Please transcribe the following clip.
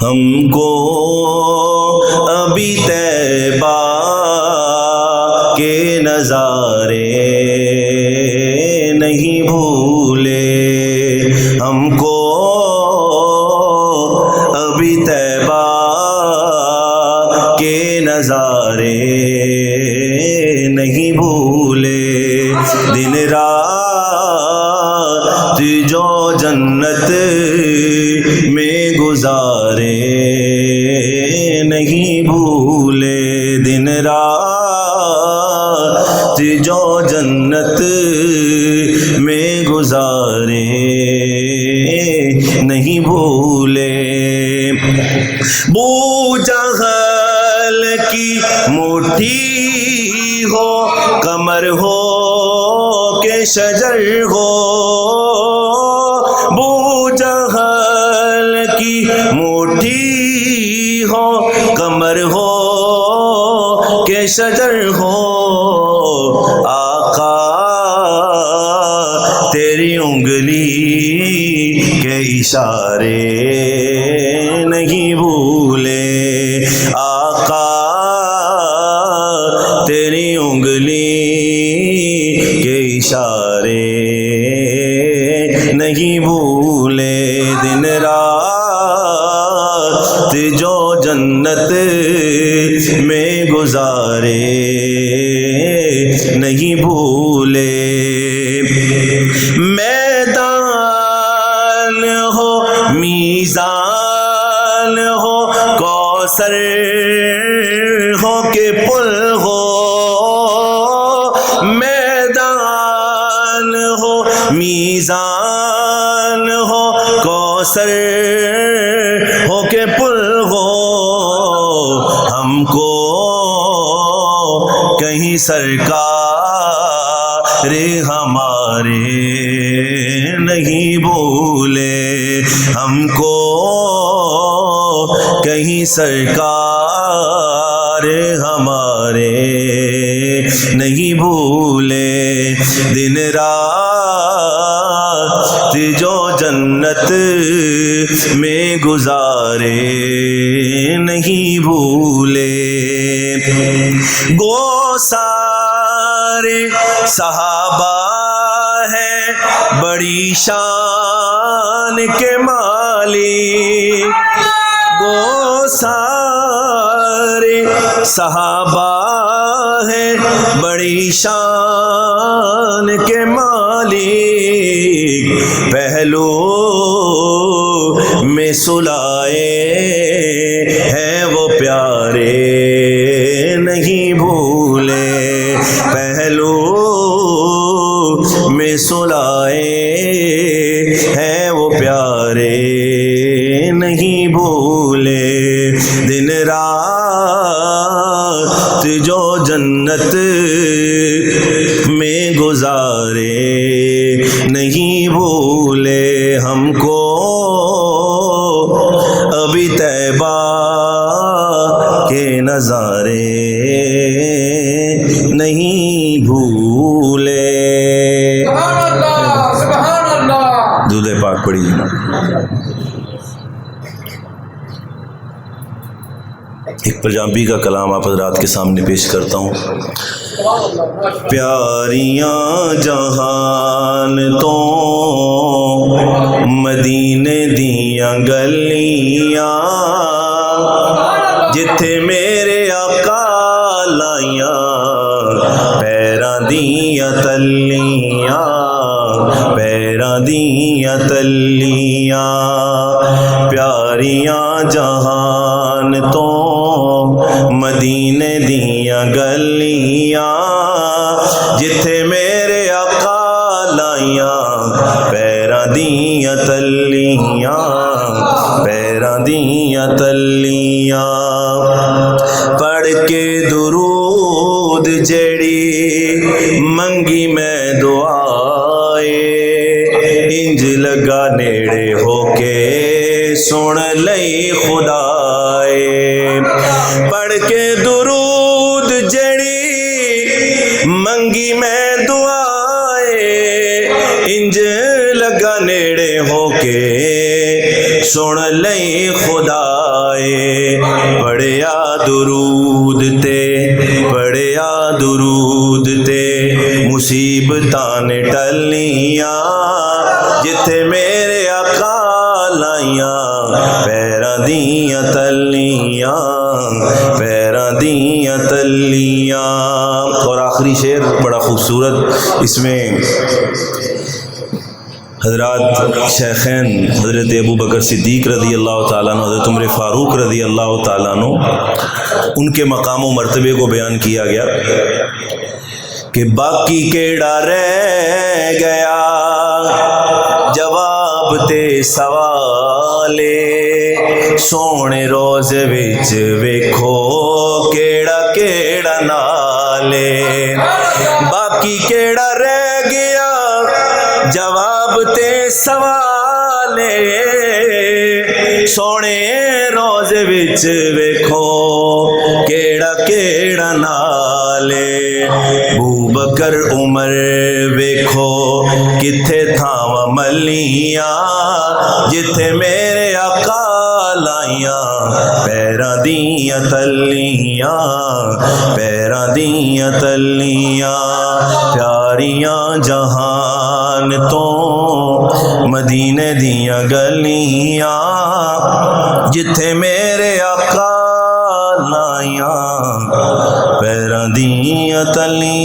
ہم کو ابھی طیبہ کے نظارے نہیں بھولے، ہم کو ابھی طیبہ کے نظارے نہیں بھولے، دن رات جو جنت میں گزارے نہیں بھولے، دن رات جو جنت میں گزارے نہیں بھولے۔ بو جہل کی مٹھی ہو، قمر ہو کہ شجر ہو، بو جہل کی مٹھی ہو، قمر ہو کہ شجر ہو، آقا تیری انگلی کے اشارے نہیں بھولے، آقا تیری انگلی کے اشارے نہیں بھولے، دن رات جو جنت میں گزارے نہیں بھولے۔ میدان ہو میزان ہو، کوثر ہو کہ پل ہو، میدان ہو میزان ہو، کوثر ہو کہ پل ہو، ہم کو کہیں سرکار ہمارے نہیں بھولے، ہم کو کہیں سرکار ہمارے نہیں بھولے، دن رات جو جنت میں گزارے نہیں بھولے۔ گو سارے صحابہ ہیں بڑی شان کے مالک، گو سارے صحابہ ہیں بڑی شان کے مالک، پہلو میں سلائے ہیں وہ پیارے نہیں بھولے، پہلو میں سلائے ہیں وہ پیارے نہیں بھولے، دن رات جو جنت میں گزارے نہیں بھولے، ہم کو ابھی طیبہ کے نظارے نہیں بھولے۔ درود پاک پڑھیے۔ ایک پنجابی کا کلام آپ حضرات کے سامنے پیش کرتا ہوں۔ پیاریاں جہان تو مدینے دیاں گلیاں، جتھے میرے آقا لائیاں پیراں دیاں تلیاں، پیراں دیاں تلیاں، پیاریاں جہان تو مدینے دیاں گلیاں، جتھے میرے آقا لائیاں پیراں دیاں تلیاں، پیراں دیاں تلیاں، پڑھ کے درود جڑی منگی میں دعائے، انج لگا نیڑے ہو کے سن لئی خدائے، پڑھ کے درود جڑی منگی میں دعائے، انج لگا نیڑے ہو کے سن لئی خدا آئے پڑھیا درود تے پڑھیا درود تے مصیبتاں نے ٹلیاں جتھے میرے آقا لائیاں پیراں دیاں تلیاں پیراں دیاں تلیاں۔ اور آخری شعر بڑا خوبصورت، اس میں حضرات شیخین حضرت ابو بکر صدیق رضی اللہ تعالیٰ عنہ، حضرت عمر فاروق رضی اللہ تعالیٰ عنہ، ان کے مقام و مرتبے کو بیان کیا گیا کہ باقی کیڑا رہ گیا جواب تے سوالے سونے روز وچ ویکھو کیڑا کیڑا نالے باقی کیڑا رہ گیا جواب تے سوالے سونے روز وچ ویکھو کیڑا کیڑا نالے ابو بکر عمر ویکھو کتھے تھاواں ملیاں جتھے میرے آقا لائیاں پیراں دیاں تلیاں پیراں دیاں تلیاں پیاریاں جہان تو مدینے دیاں گلیاں جتھے میرے آقا لائیاں پیراں دیاں تلیاں۔